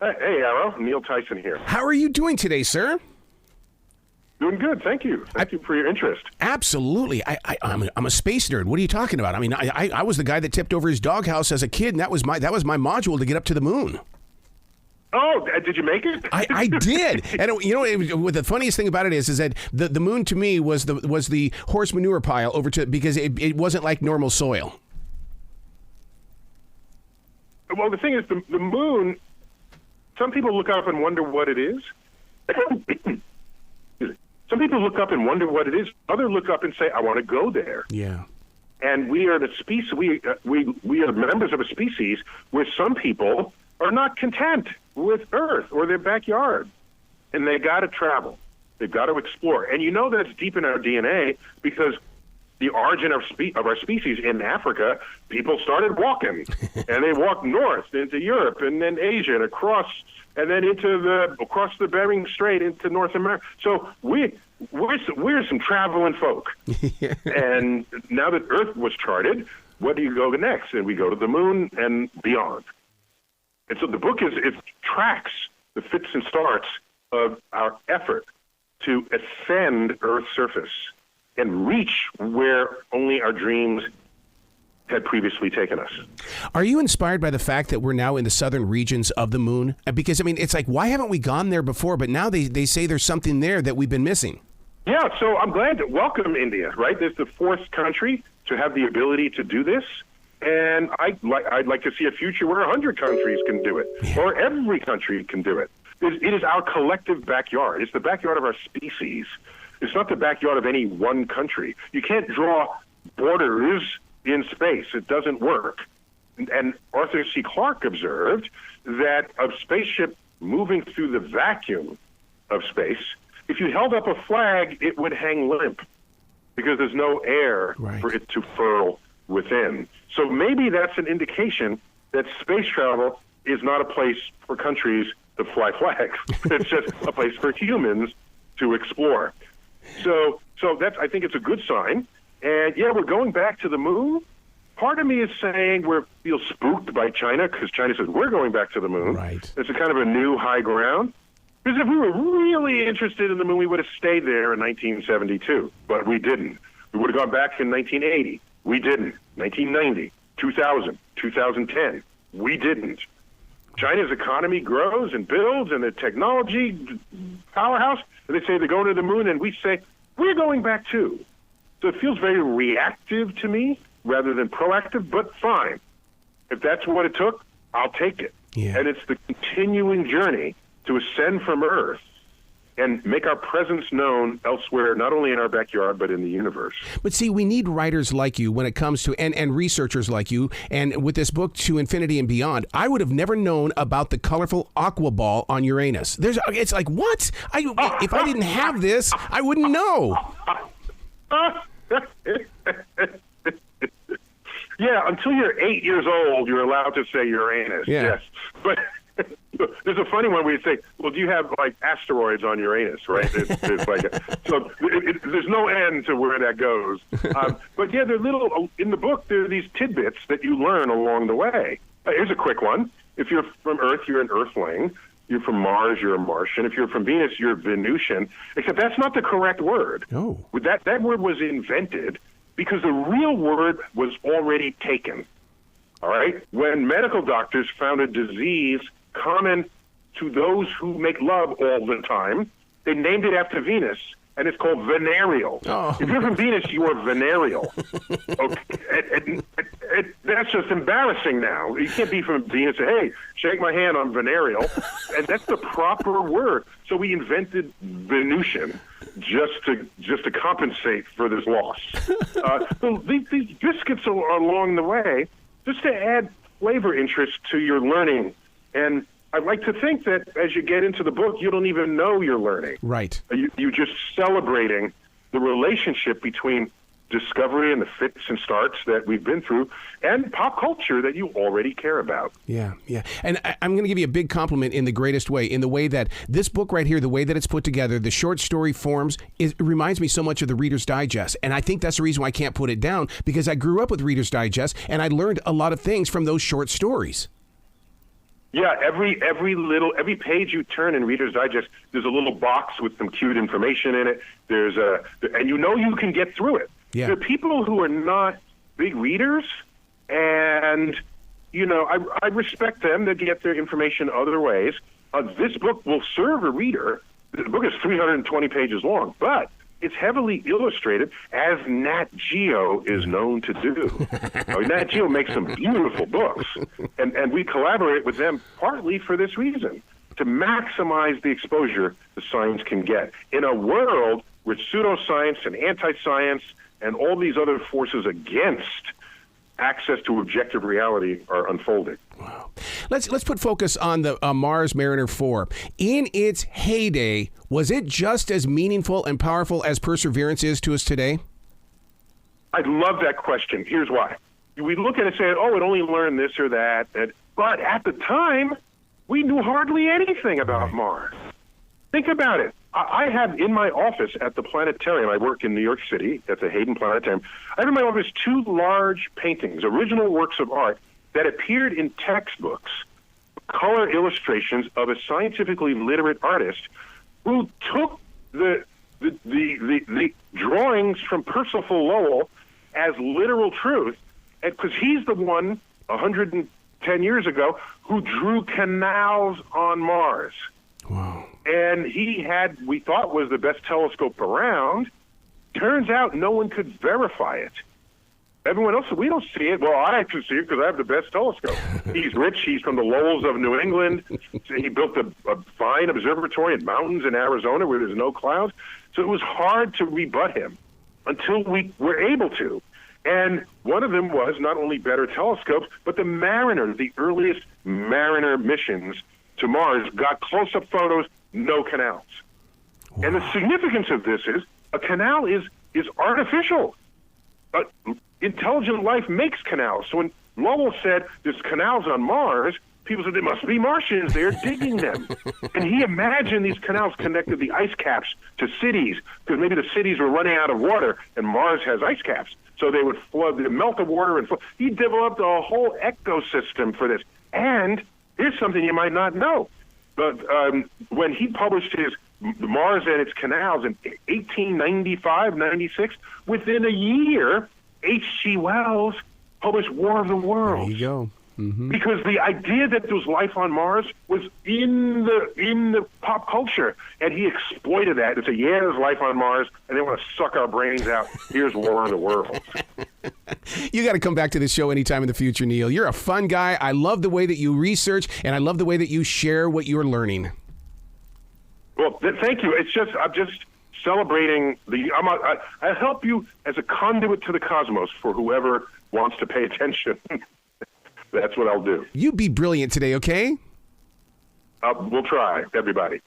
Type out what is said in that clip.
Hey, Arrow. Neil Tyson here. How are you doing today, sir? Doing good, thank you. Thank you for your interest. Absolutely. I'm a space nerd. What are you talking about? I mean, I was the guy that tipped over his doghouse as a kid, and that was my module to get up to the moon. Oh, did you make it? I did. And the funniest thing about it is that the moon to me was the horse manure pile over to because it wasn't like normal soil. Well, the thing is, the moon. Some people look up and wonder what it is. Some people look up and wonder what it is. Others look up and say, "I want to go there." Yeah. And we are the species. We are members of a species where some people are not content with Earth or their backyard, and they got to travel. They've got to explore. And that's deep in our DNA because the origin of our species in Africa, people started walking, and they walked north into Europe and then Asia and across the Bering Strait into North America. So we're some traveling folk. Yeah. And now that Earth was charted, what do you go next? And we go to the moon and beyond. And so the book it tracks the fits and starts of our effort to ascend Earth's surface and reach where only our dreams had previously taken us. Are you inspired by the fact that we're now in the southern regions of the moon? Because, I mean, it's like, why haven't we gone there before? But now they say there's something there that we've been missing. Yeah, so I'm glad to welcome India, right? There's the fourth country to have the ability to do this. And I'd like to see a future where 100 countries can do it, or every country can do it. It is our collective backyard. It's the backyard of our species. It's not the backyard of any one country. You can't draw borders in space. It doesn't work. And Arthur C. Clarke observed that a spaceship moving through the vacuum of space, if you held up a flag, it would hang limp because there's no air for it to furl within. So maybe that's an indication that space travel is not a place for countries to fly flags. It's just a place for humans to explore. So that's, I think it's a good sign. And yeah, we're going back to the moon. Part of me is saying we feel spooked by China because China says we're going back to the moon. Right. It's a kind of a new high ground. Because if we were really interested in the moon, we would have stayed there in 1972, but we didn't. We would have gone back in 1980. We didn't. 1990, 2000, 2010. We didn't. China's economy grows and builds, and the technology powerhouse. And they say they're going to the moon, and we say we're going back too. So it feels very reactive to me rather than proactive, but fine. If that's what it took, I'll take it. Yeah. And it's the continuing journey to ascend from Earth and make our presence known elsewhere, not only in our backyard, but in the universe. But see, we need writers like you when it comes to, and researchers like you, and with this book, To Infinity and Beyond, I would have never known about the colorful aqua ball on Uranus. It's like, what? If I didn't have this, I wouldn't know. Yeah, until you're 8 years old, you're allowed to say Uranus, yes. But there's a funny one where you say, well, do you have, like, asteroids on Uranus, right? It's like there's no end to where that goes. But, yeah, in the book, there are these tidbits that you learn along the way. Here's a quick one. If you're from Earth, you're an Earthling. You're from Mars, you're a Martian. If you're from Venus, you're Venusian. Except that's not the correct word. Oh. That word was invented because the real word was already taken. All right? When medical doctors found a disease common to those who make love all the time, they named it after Venus, and it's called venereal. Oh. If you're from Venus, you are venereal. Okay? That's just embarrassing now. You can't be from Venus and say, hey, shake my hand, I'm venereal. And that's the proper word. So we invented Venusian just to compensate for this loss. So these biscuits are along the way just to add flavor interest to your learning. And I'd like to think that as you get into the book, you don't even know you're learning. Right. You're just celebrating the relationship between discovery and the fits and starts that we've been through and pop culture that you already care about. Yeah, yeah. And I'm going to give you a big compliment in the greatest way, in the way that this book right here, the way that it's put together, the short story forms, it reminds me so much of the Reader's Digest. And I think that's the reason why I can't put it down, because I grew up with Reader's Digest and I learned a lot of things from those short stories. Yeah, every page you turn in Reader's Digest, there's a little box with some cute information in it. And you can get through it. Yeah. There are people who are not big readers, and I respect them that get their information other ways. This book will serve a reader. The book is 320 pages long, but it's heavily illustrated, as Nat Geo is known to do. Nat Geo makes some beautiful books, and we collaborate with them partly for this reason, to maximize the exposure the science can get in a world where pseudoscience and anti-science and all these other forces against access to objective reality are unfolding. Wow. Let's put focus on the Mars Mariner 4. In its heyday, was it just as meaningful and powerful as Perseverance is to us today? I love that question. Here's why. We look at it saying, it only learned this or that. But at the time, we knew hardly anything about Mars. Think about it. I have in my office at the planetarium, I work in New York City at the Hayden Planetarium, I have in my office 2 large paintings, original works of art, that appeared in textbooks, color illustrations of a scientifically literate artist who took the drawings from Percival Lowell as literal truth, because he's the one 110 years ago who drew canals on Mars. Wow. And he had, we thought, was the best telescope around. Turns out no one could verify it. Everyone else, we don't see it. Well, I can see it because I have the best telescope. He's rich. He's from the Lowells of New England. He built a fine observatory in mountains in Arizona where there's no clouds. So it was hard to rebut him until we were able to. And one of them was not only better telescopes, but the Mariner, the earliest Mariner missions to Mars, got close-up photos, no canals. Wow. And the significance of this is a canal is artificial. Intelligent life makes canals. So when Lowell said there's canals on Mars, people said there must be Martians there digging them. And he imagined these canals connected the ice caps to cities, because maybe the cities were running out of water and Mars has ice caps. So they would flood, they'd melt the water and flood. He developed a whole ecosystem for this. And here's something you might not know. But when he published his Mars and its Canals in 1895, 96, within a year, H.G. Wells published War of the Worlds. There you go. Mm-hmm. Because the idea that there was life on Mars was in the pop culture, and he exploited that. It's there's life on Mars, and they want to suck our brains out. Here's War of the Worlds. You got to come back to this show anytime in the future, Neil. You're a fun guy. I love the way that you research, and I love the way that you share what you're learning. Well, thank you. I'm just celebrating I help you as a conduit to the cosmos for whoever wants to pay attention. That's what I'll do. You be brilliant today, okay? We'll try, everybody.